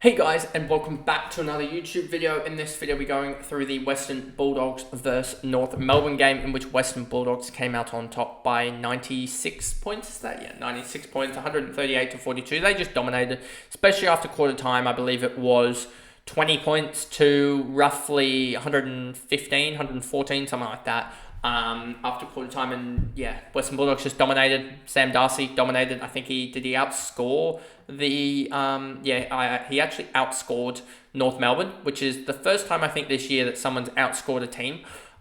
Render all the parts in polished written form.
Hey guys, and welcome back to another YouTube video. In this video, we're going through the Western Bulldogs versus North Melbourne game, in which Western Bulldogs came out on top by 96 points. Is that? Yeah, 96 points, 138 to 42. They just dominated, especially after quarter time. I believe it was 20 points to roughly 115, 114, something like that. After quarter time, and yeah, Western Bulldogs just dominated. Sam Darcy dominated. I think he outscore the he actually outscored North Melbourne, which is the first time I think this year that someone's outscored a team.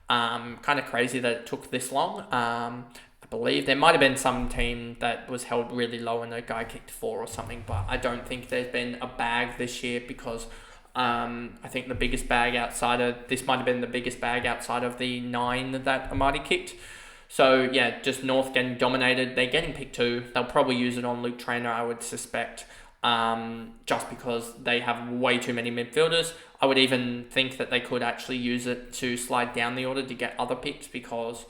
Kind of crazy that it took this long. I believe there might have been some team that was held really low and a guy kicked 4 or something, but I don't think there's been a bag this year because I think the biggest bag this might have been the biggest bag outside of the 9 that Amadi kicked. So yeah, just North getting dominated. They're getting pick 2. They'll probably use it on Luke Trainer, I would suspect, just because they have way too many midfielders. I would even think that they could actually use it to slide down the order to get other picks, because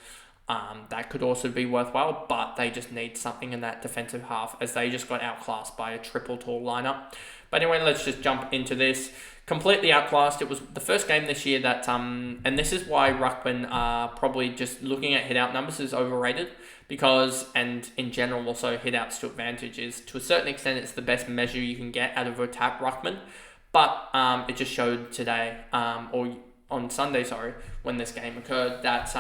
that could also be worthwhile, but they just need something in that defensive half, as they just got outclassed by a triple tall lineup. But anyway, let's just jump into this. Completely outclassed. It was the first game this year that, and this is why Ruckman are probably just looking at hit out numbers is overrated, because, and in general also hit outs to advantage is, to a certain extent, it's the best measure you can get out of a tap Ruckman. But it just showed today, or on Sunday, sorry, when this game occurred, that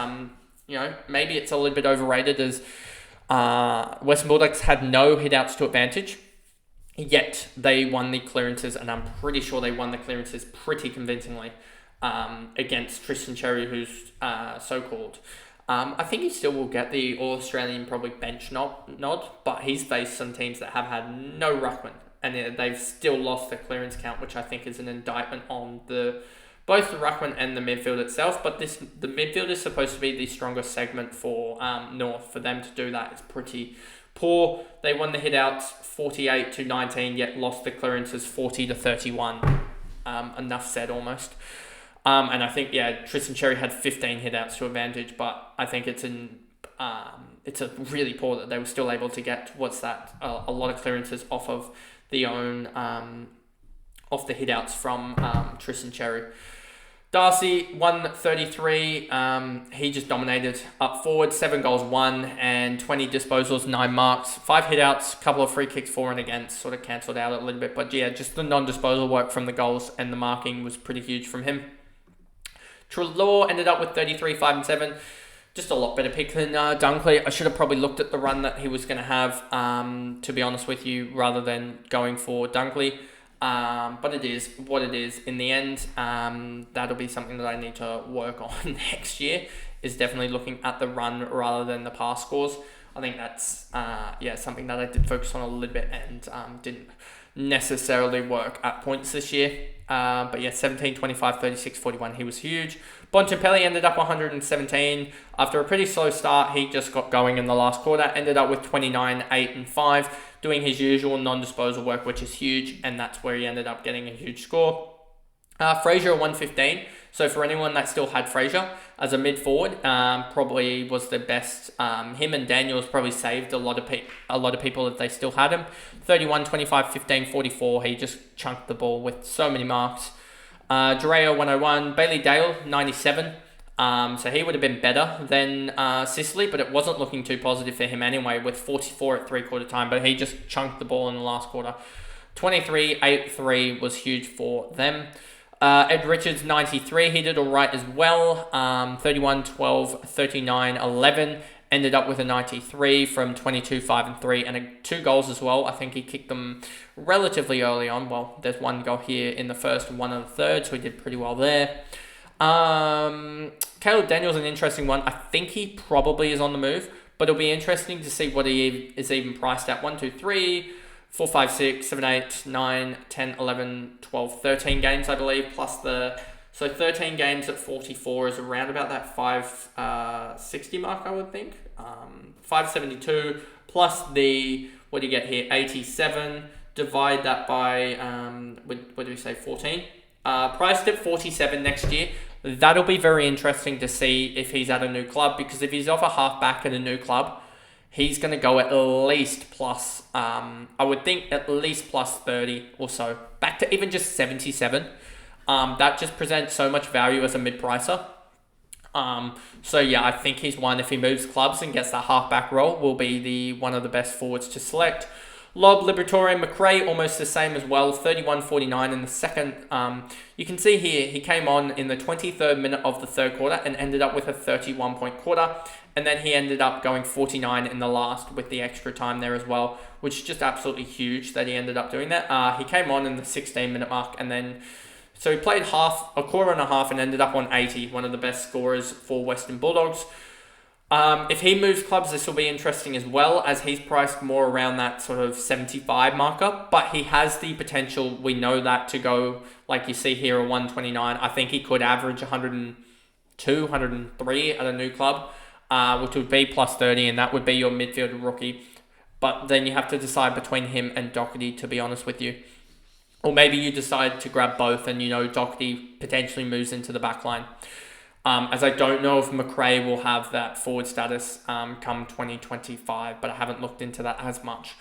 maybe it's a little bit overrated, as Western Bulldogs had no hit outs to advantage. Yet they won the clearances, and I'm pretty sure they won the clearances pretty convincingly against Tristan Cherry, who's so-called. I think he still will get the All-Australian probably bench nod, but he's faced some teams that have had no ruckman, and they've still lost the clearance count, which I think is an indictment on both the ruckman and the midfield itself. But the midfield is supposed to be the strongest segment for North. For them to do that is pretty poor. They won the hit outs 48 to 19, yet lost the clearances 40 to 31. Enough said almost. And I think, Tristan Cherry had 15 hit outs to advantage, but I think it's a really poor that they were still able to get, a lot of clearances off of off the hit outs from Tristan Cherry. Darcy, 133. He just dominated up forward. 7 goals, 1, and 20 disposals, 9 marks, 5 hitouts, couple of free kicks for and against, sort of cancelled out a little bit. But yeah, just the non-disposal work from the goals and the marking was pretty huge from him. Trelaw ended up with 33, 5 and 7. Just a lot better pick than Dunkley. I should have probably looked at the run that he was going to have, to be honest with you, rather than going for Dunkley. But it is what it is in the end. That'll be something that I need to work on next year, is definitely looking at the run rather than the pass scores. I think that's something that I did focus on a little bit and didn't necessarily work at points this year. But yeah, 17, 25, 36, 41, he was huge. Bontempelli ended up 117. After a pretty slow start, he just got going in the last quarter, ended up with 29, 8 and 5, doing his usual non-disposal work, which is huge, and that's where he ended up getting a huge score. Fraser 115. So for anyone that still had Fraser as a mid-forward, probably was the best. Him and Daniels probably saved a lot of people if they still had him. 31, 25, 15, 44. He just chunked the ball with so many marks. Drea 101. Bailey Dale 97. So he would have been better than Sicily, but it wasn't looking too positive for him anyway, with 44 at 3/4 time. But he just chunked the ball in the last quarter. 23, 8, 3 was huge for them. Ed Richards 93, he did all right as well. 31, 12, 39, 11, ended up with a 93 from 22, 5 and 3, and 2 goals as well. I think he kicked them relatively early on. Well, there's 1 goal here in the first, 1 in the third, so he did pretty well there. Caleb Daniels, an interesting one. I think he probably is on the move, but it'll be interesting to see what he is even priced at. 1, 2, 3, 4, 5, 6, 7, 8, 9, 10, 11, 12, 13 games, I believe, plus so 13 games at 44 is around about that 560 mark, I would think. 572 plus what do you get here? 87. Divide that by, what do we say, 14? Priced at 47 next year. That'll be very interesting to see if he's at a new club, because if he's off a half back at a new club, he's going to go at least plus, I would think at least plus 30 or so. Back to even just 77. That just presents so much value as a mid-pricer. So yeah, I think he's one, if he moves clubs and gets that halfback role, will be one of the best forwards to select. Lob, Liberatore, McRae, almost the same as well, 31.49 in the second. You can see here, he came on in the 23rd minute of the third quarter and ended up with a 31-point quarter. And then he ended up going 49 in the last with the extra time there as well, which is just absolutely huge that he ended up doing that. He came on in the 16-minute mark and then... So he played a quarter and a half and ended up on 80, one of the best scorers for Western Bulldogs. If he moves clubs, this will be interesting as well, as he's priced more around that sort of 75 marker, but he has the potential, we know that, to go, like you see here, a 129. I think he could average 102, 103 at a new club, which would be plus 30, and that would be your midfield rookie. But then you have to decide between him and Doherty, to be honest with you. Or maybe you decide to grab both and, Doherty potentially moves into the back line. As I don't know if McRae will have that forward status come 2025, but I haven't looked into that as much.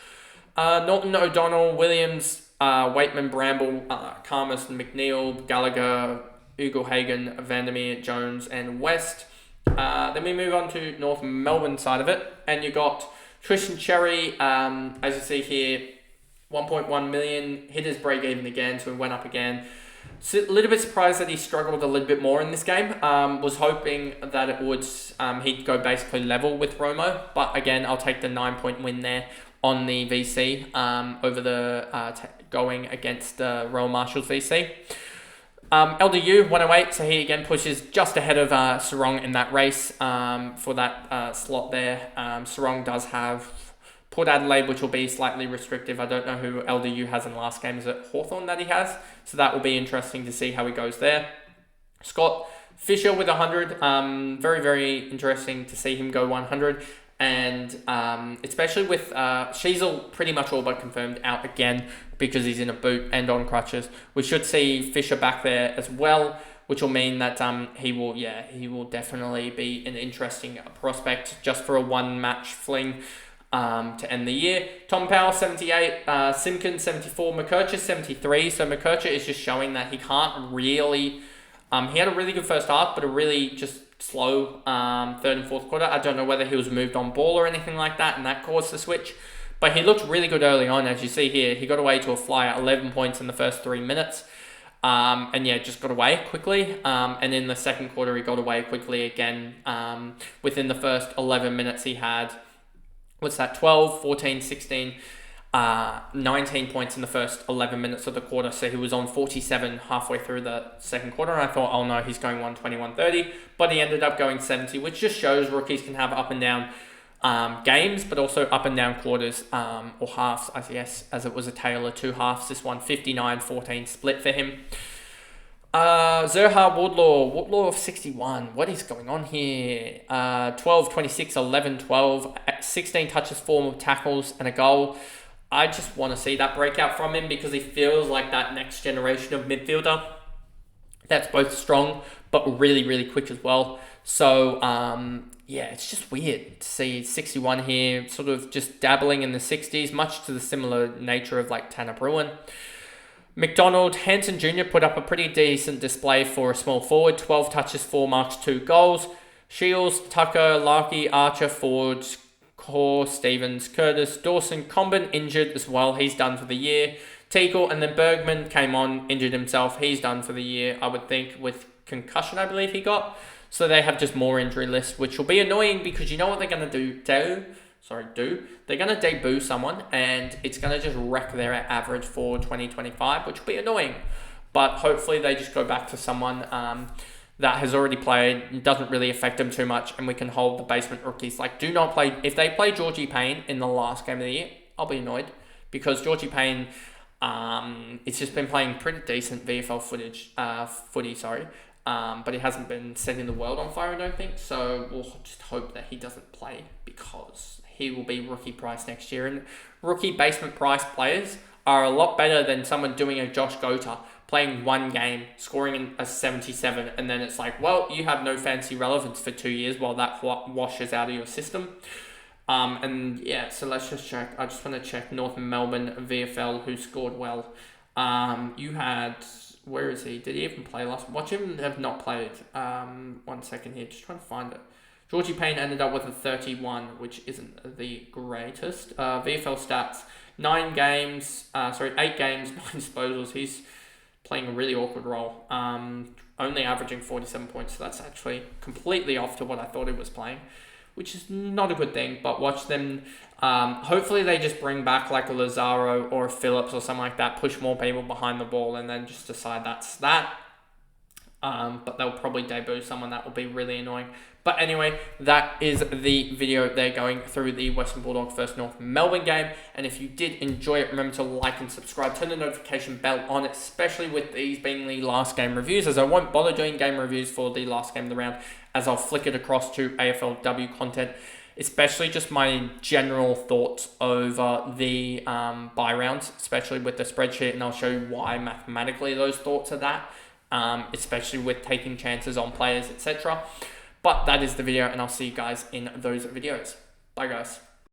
Norton, O'Donnell, Williams, Waitman, Bramble, Karmas, McNeil, Gallagher, Ugle-Hagan, Vandermeer, Jones, and West. Then we move on to North Melbourne side of it, and you got Tristan Cherry, as you see here, 1.1 million, hit his break even again, so he went up again. So a little bit surprised that he struggled a little bit more in this game. Was hoping that it would he'd go basically level with Romo, but again, I'll take the 9-point win there on the VC over the going against the Royal Marshals VC. LDU 108, so he again pushes just ahead of Sarong in that race for that slot there. Sarong does have Port Adelaide, which will be slightly restrictive. I don't know who LDU has in the last game. Is it Hawthorn that he has? So that will be interesting to see how he goes there. Scott Fisher with 100. Very, very interesting to see him go 100. And especially with Sheasel pretty much all but confirmed out again because he's in a boot and on crutches. We should see Fisher back there as well, which will mean that he will definitely be an interesting prospect just for a one-match fling. To end the year. Tom Powell, 78, Simpkins, 74, McKercher, 73. So McKercher is just showing that he can't really... he had a really good first half, but a really just slow third and fourth quarter. I don't know whether he was moved on ball or anything like that, and that caused the switch. But he looked really good early on, as you see here. He got away to a flyer, 11 points in the first 3 minutes. Just got away quickly. And in the second quarter, he got away quickly again. Within the first 11 minutes, he had... 12, 14, 16, 19 points in the first 11 minutes of the quarter. So he was on 47 halfway through the second quarter. And I thought, oh no, he's going 120, 130. But he ended up going 70, which just shows rookies can have up and down games, but also up and down quarters or halves, I guess, as it was a tale of two halves. This one, 59-14 split for him. Zerha Woodlaw of 61. What is going on here? 12, 26, 11, 12, 16 touches, 4 tackles, and a goal. I just want to see that breakout from him because he feels like that next generation of midfielder that's both strong but really, really quick as well. So, it's just weird to see 61 here, sort of just dabbling in the 60s, much to the similar nature of like Tanner Bruin. McDonald, Hanson Jr. put up a pretty decent display for a small forward. 12 touches, 4 marks, 2 goals. Shields, Tucker, Larkey, Archer, Ford, Core, Stevens, Curtis, Dawson, Comben injured as well. He's done for the year. Teagle, and then Bergman came on, injured himself. He's done for the year, I would think, with concussion, I believe he got. So they have just more injury lists, which will be annoying because you know what they're going to do? They're going to debut someone and it's going to just wreck their average for 2025, which will be annoying. But hopefully they just go back to someone that has already played, it doesn't really affect them too much, and we can hold the basement rookies. Like, do not play... If they play Georgie Payne in the last game of the year, I'll be annoyed because Georgie Payne, it's just been playing pretty decent VFL footy, but he hasn't been setting the world on fire, I don't think. So we'll just hope that he doesn't play because he will be rookie price next year. And rookie basement price players are a lot better than someone doing a Josh Gota, playing one game, scoring a 77, and then it's like, well, you have no fancy relevance for 2 years while that washes out of your system. And yeah, so let's just check. I just want to check North Melbourne VFL, who scored well. You had, where is he? Did he even play last? Watch him have not played. 1 second here, just trying to find it. Georgie Payne ended up with a 31, which isn't the greatest. VFL stats, 8 games, 9 disposals. He's playing a really awkward role. Only averaging 47 points, so that's actually completely off to what I thought he was playing, which is not a good thing. But watch them. Hopefully they just bring back like a Lazaro or a Phillips or something like that, push more people behind the ball, and then just decide that's that. But they'll probably debut someone that will be really annoying. But anyway, that is the video there going through the Western Bulldogs versus North Melbourne game. And if you did enjoy it, remember to like and subscribe. Turn the notification bell on, especially with these being the last game reviews, as I won't bother doing game reviews for the last game of the round, as I'll flick it across to AFLW content, especially just my general thoughts over the bye rounds, especially with the spreadsheet. And I'll show you why mathematically those thoughts are that, especially with taking chances on players, etc. But that is the video, and I'll see you guys in those videos. Bye, guys.